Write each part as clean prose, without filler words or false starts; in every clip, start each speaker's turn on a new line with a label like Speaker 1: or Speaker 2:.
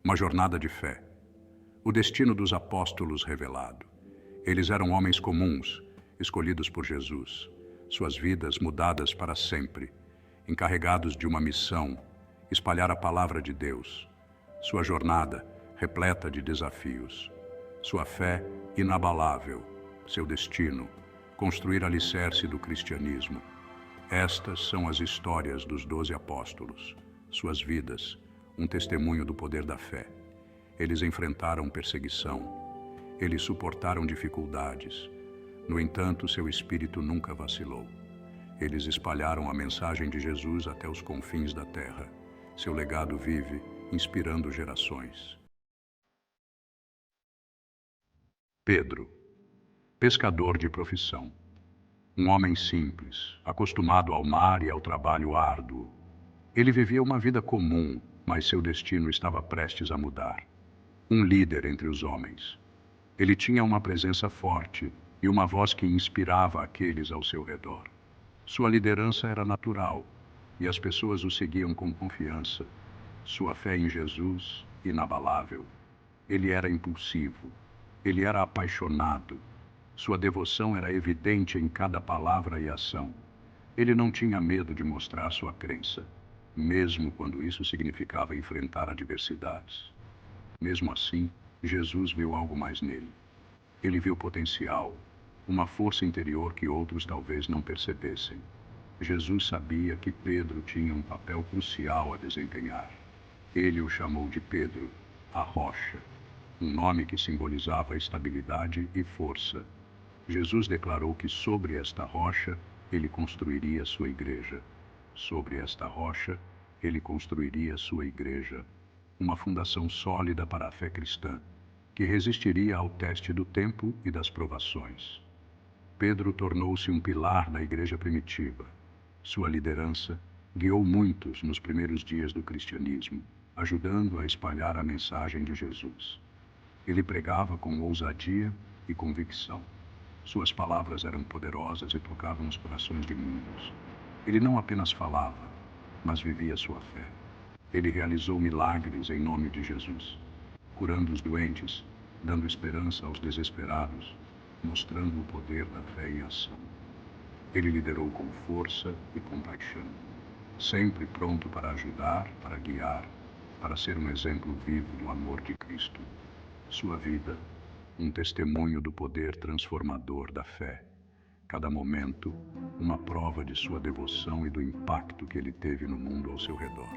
Speaker 1: Uma jornada de fé. O destino dos apóstolos revelado. Eles eram homens comuns, escolhidos por Jesus. Suas vidas mudadas para sempre, encarregados de uma missão, espalhar a palavra de Deus. Sua jornada repleta de desafios. Sua fé inabalável. Seu destino, construir alicerce do cristianismo. Estas são as histórias dos 12 apóstolos. Suas vidas, um testemunho do poder da fé. Eles enfrentaram perseguição. Eles suportaram dificuldades. No entanto, seu espírito nunca vacilou. Eles espalharam a mensagem de Jesus até os confins da terra. Seu legado vive, inspirando gerações. Pedro, pescador de profissão. Um homem simples, acostumado ao mar e ao trabalho árduo. Ele vivia uma vida comum, mas seu destino estava prestes a mudar. Um líder entre os homens. Ele tinha uma presença forte e uma voz que inspirava aqueles ao seu redor. Sua liderança era natural e as pessoas o seguiam com confiança. Sua fé em Jesus, inabalável. Ele era impulsivo. Ele era apaixonado. Sua devoção era evidente em cada palavra e ação. Ele não tinha medo de mostrar sua crença, mesmo quando isso significava enfrentar adversidades. Mesmo assim, Jesus viu algo mais nele. Ele viu potencial, uma força interior que outros talvez não percebessem. Jesus sabia que Pedro tinha um papel crucial a desempenhar. Ele o chamou de Pedro, a rocha, um nome que simbolizava estabilidade e força. Jesus declarou que sobre esta rocha ele construiria sua igreja. Sobre esta rocha ele construiria sua igreja, uma fundação sólida para a fé cristã, que resistiria ao teste do tempo e das provações. Pedro tornou-se um pilar da igreja primitiva. Sua liderança guiou muitos nos primeiros dias do cristianismo, ajudando a espalhar a mensagem de Jesus. Ele pregava com ousadia e convicção. Suas palavras eram poderosas e tocavam os corações de muitos. Ele não apenas falava, mas vivia sua fé. Ele realizou milagres em nome de Jesus, curando os doentes, dando esperança aos desesperados, mostrando o poder da fé em ação. Ele liderou com força e compaixão, sempre pronto para ajudar, para guiar, para ser um exemplo vivo do amor de Cristo. Sua vida, um testemunho do poder transformador da fé. Cada momento, uma prova de sua devoção e do impacto que ele teve no mundo ao seu redor.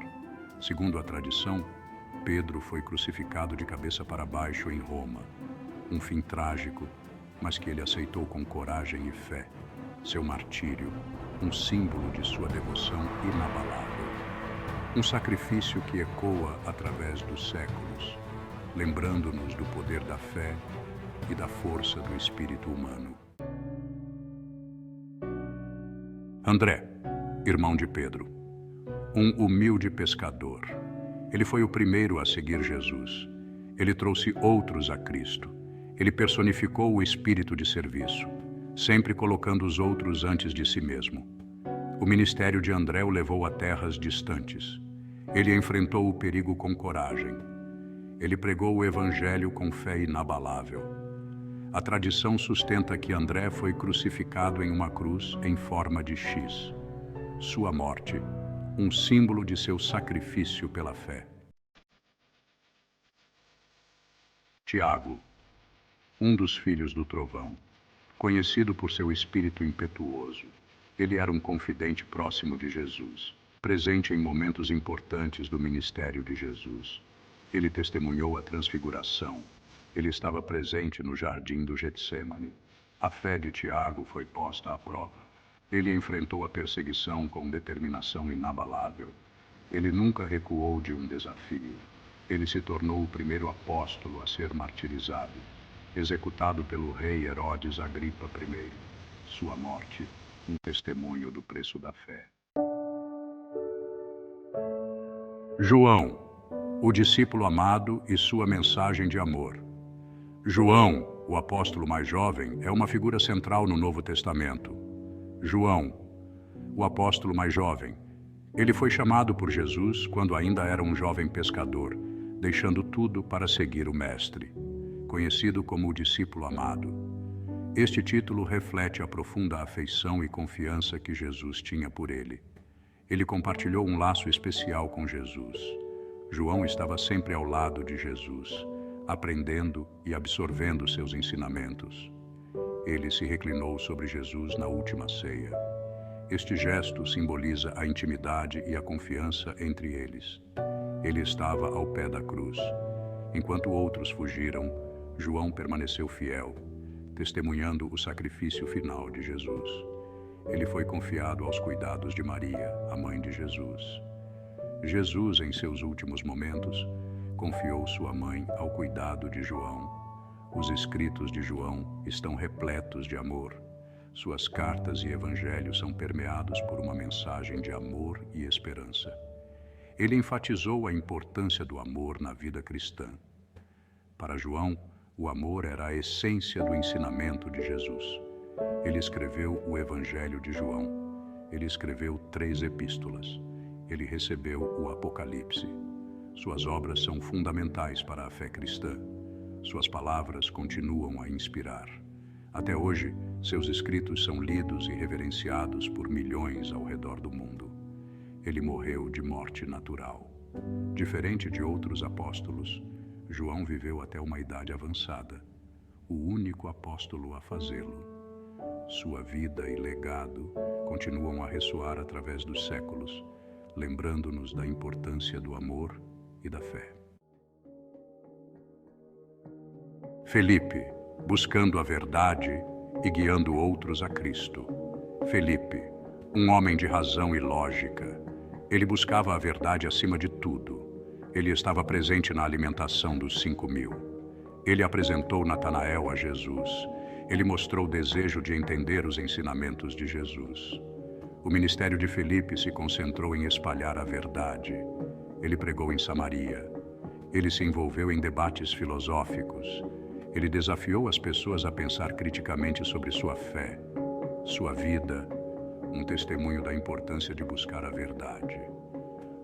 Speaker 1: Segundo a tradição, Pedro foi crucificado de cabeça para baixo em Roma. Um fim trágico, mas que ele aceitou com coragem e fé. Seu martírio, um símbolo de sua devoção inabalável. Um sacrifício que ecoa através dos séculos, lembrando-nos do poder da fé e da força do espírito humano. André, irmão de Pedro, um humilde pescador. Ele foi o primeiro a seguir Jesus. Ele trouxe outros a Cristo. Ele personificou o espírito de serviço, sempre colocando os outros antes de si mesmo. O ministério de André o levou a terras distantes. Ele enfrentou o perigo com coragem. Ele pregou o evangelho com fé inabalável. A tradição sustenta que André foi crucificado em uma cruz em forma de X. Sua morte, um símbolo de seu sacrifício pela fé. Tiago, um dos filhos do trovão, conhecido por seu espírito impetuoso. Ele era um confidente próximo de Jesus, presente em momentos importantes do ministério de Jesus. Ele testemunhou a transfiguração. Ele estava presente no jardim do Getsêmani. A fé de Tiago foi posta à prova. Ele enfrentou a perseguição com determinação inabalável. Ele nunca recuou de um desafio. Ele se tornou o primeiro apóstolo a ser martirizado, executado pelo rei Herodes Agripa I. Sua morte, um testemunho do preço da fé. João, o discípulo amado e sua mensagem de amor. João, o apóstolo mais jovem, é uma figura central no Novo Testamento. João, o apóstolo mais jovem. Ele foi chamado por Jesus quando ainda era um jovem pescador, deixando tudo para seguir o Mestre, conhecido como o discípulo amado. Este título reflete a profunda afeição e confiança que Jesus tinha por ele. Ele compartilhou um laço especial com Jesus. João estava sempre ao lado de Jesus, aprendendo e absorvendo seus ensinamentos. Ele se reclinou sobre Jesus na última ceia. Este gesto simboliza a intimidade e a confiança entre eles. Ele estava ao pé da cruz. Enquanto outros fugiram, João permaneceu fiel, testemunhando o sacrifício final de Jesus. Ele foi confiado aos cuidados de Maria, a mãe de Jesus. Jesus, em seus últimos momentos, confiou sua mãe ao cuidado de João. Os escritos de João estão repletos de amor. Suas cartas e evangelhos são permeados por uma mensagem de amor e esperança. Ele enfatizou a importância do amor na vida cristã. Para João, o amor era a essência do ensinamento de Jesus. Ele escreveu o Evangelho de João. Ele escreveu 3 epístolas. Ele recebeu o Apocalipse. Suas obras são fundamentais para a fé cristã. Suas palavras continuam a inspirar. Até hoje, seus escritos são lidos e reverenciados por milhões ao redor do mundo. Ele morreu de morte natural. Diferente de outros apóstolos, João viveu até uma idade avançada, o único apóstolo a fazê-lo. Sua vida e legado continuam a ressoar através dos séculos, lembrando-nos da importância do amor e da fé. Felipe, buscando a verdade e guiando outros a Cristo. Felipe, um homem de razão e lógica. Ele buscava a verdade acima de tudo. Ele estava presente na alimentação dos 5.000. Ele apresentou Natanael a Jesus. Ele mostrou desejo de entender os ensinamentos de Jesus. O ministério de Felipe se concentrou em espalhar a verdade. Ele pregou em Samaria. Ele se envolveu em debates filosóficos. Ele desafiou as pessoas a pensar criticamente sobre sua fé, sua vida, um testemunho da importância de buscar a verdade.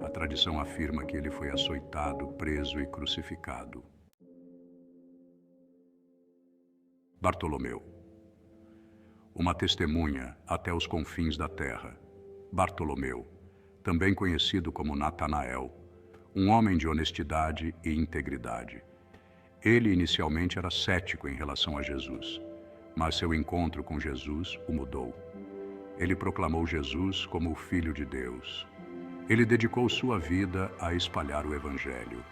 Speaker 1: A tradição afirma que ele foi açoitado, preso e crucificado. Bartolomeu. Uma testemunha até os confins da terra. Bartolomeu, também conhecido como Natanael, um homem de honestidade e integridade. Ele inicialmente era cético em relação a Jesus, mas seu encontro com Jesus o mudou. Ele proclamou Jesus como o Filho de Deus. Ele dedicou sua vida a espalhar o Evangelho.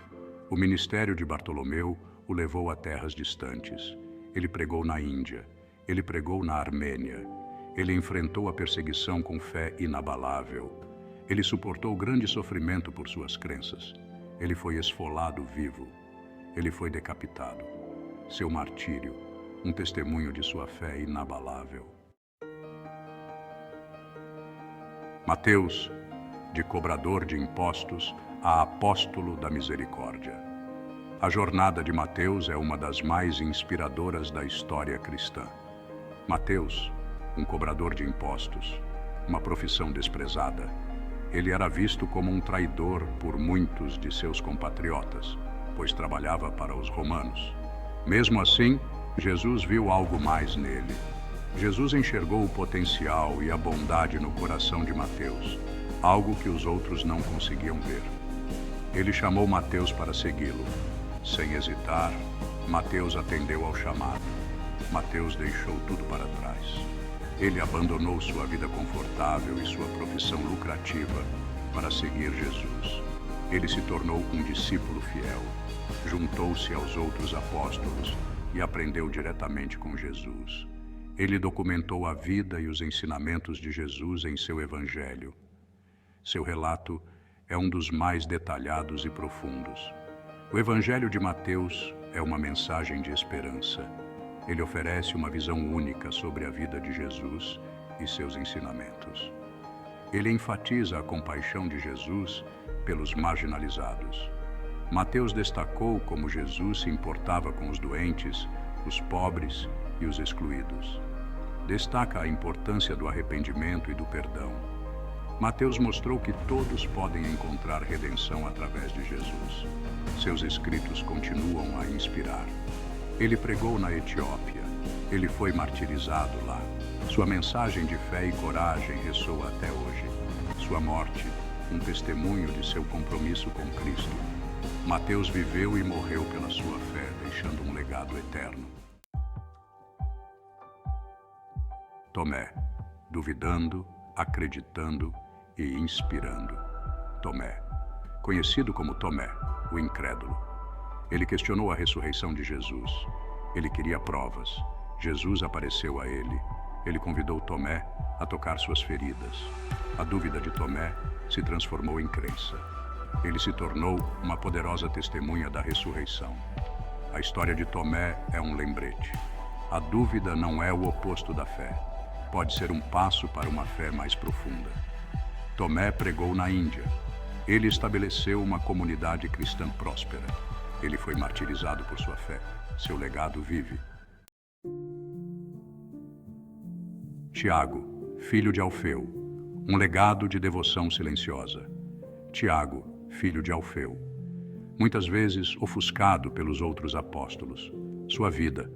Speaker 1: O ministério de Bartolomeu o levou a terras distantes. Ele pregou na Índia. Ele pregou na Armênia. Ele enfrentou a perseguição com fé inabalável. Ele suportou grande sofrimento por suas crenças. Ele foi esfolado vivo. Ele foi decapitado. Seu martírio, um testemunho de sua fé inabalável. Mateus, de cobrador de impostos a apóstolo da misericórdia. A jornada de Mateus é uma das mais inspiradoras da história cristã. Mateus, um cobrador de impostos, uma profissão desprezada. Ele era visto como um traidor por muitos de seus compatriotas, pois trabalhava para os romanos. Mesmo assim, Jesus viu algo mais nele. Jesus enxergou o potencial e a bondade no coração de Mateus, algo que os outros não conseguiam ver. Ele chamou Mateus para segui-lo. Sem hesitar, Mateus atendeu ao chamado. Mateus deixou tudo para trás. Ele abandonou sua vida confortável e sua profissão lucrativa para seguir Jesus. Ele se tornou um discípulo fiel. Juntou-se aos outros apóstolos e aprendeu diretamente com Jesus. Ele documentou a vida e os ensinamentos de Jesus em seu Evangelho. Seu relato é um dos mais detalhados e profundos. O Evangelho de Mateus é uma mensagem de esperança. Ele oferece uma visão única sobre a vida de Jesus e seus ensinamentos. Ele enfatiza a compaixão de Jesus pelos marginalizados. Mateus destacou como Jesus se importava com os doentes, os pobres e os excluídos. Destaca a importância do arrependimento e do perdão. Mateus mostrou que todos podem encontrar redenção através de Jesus. Seus escritos continuam a inspirar. Ele pregou na Etiópia. Ele foi martirizado lá. Sua mensagem de fé e coragem ressoa até hoje. Sua morte, um testemunho de seu compromisso com Cristo. Mateus viveu e morreu pela sua fé, deixando um legado eterno. Tomé, duvidando, acreditando e inspirando. Tomé, conhecido como Tomé, o incrédulo. Ele questionou a ressurreição de Jesus. Ele queria provas. Jesus apareceu a ele. Ele convidou Tomé a tocar suas feridas. A dúvida de Tomé se transformou em crença. Ele se tornou uma poderosa testemunha da ressurreição. A história de Tomé é um lembrete. A dúvida não é o oposto da fé. Pode ser um passo para uma fé mais profunda. Tomé pregou na Índia. Ele estabeleceu uma comunidade cristã próspera. Ele foi martirizado por sua fé. Seu legado vive. Tiago, filho de Alfeu, um legado de devoção silenciosa. Tiago, filho de Alfeu, muitas vezes ofuscado pelos outros apóstolos. Sua vida,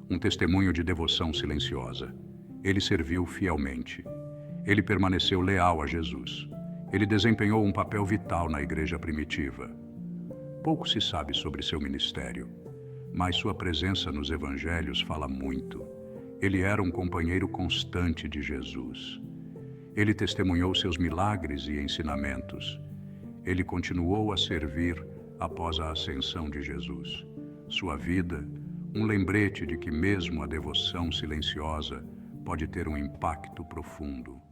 Speaker 1: um testemunho de devoção silenciosa. Ele serviu fielmente. Ele permaneceu leal a Jesus. Ele desempenhou um papel vital na igreja primitiva. Pouco se sabe sobre seu ministério, mas sua presença nos evangelhos fala muito. Ele era um companheiro constante de Jesus. Ele testemunhou seus milagres e ensinamentos. Ele continuou a servir após a ascensão de Jesus. Sua vida, um lembrete de que mesmo a devoção silenciosa pode ter um impacto profundo.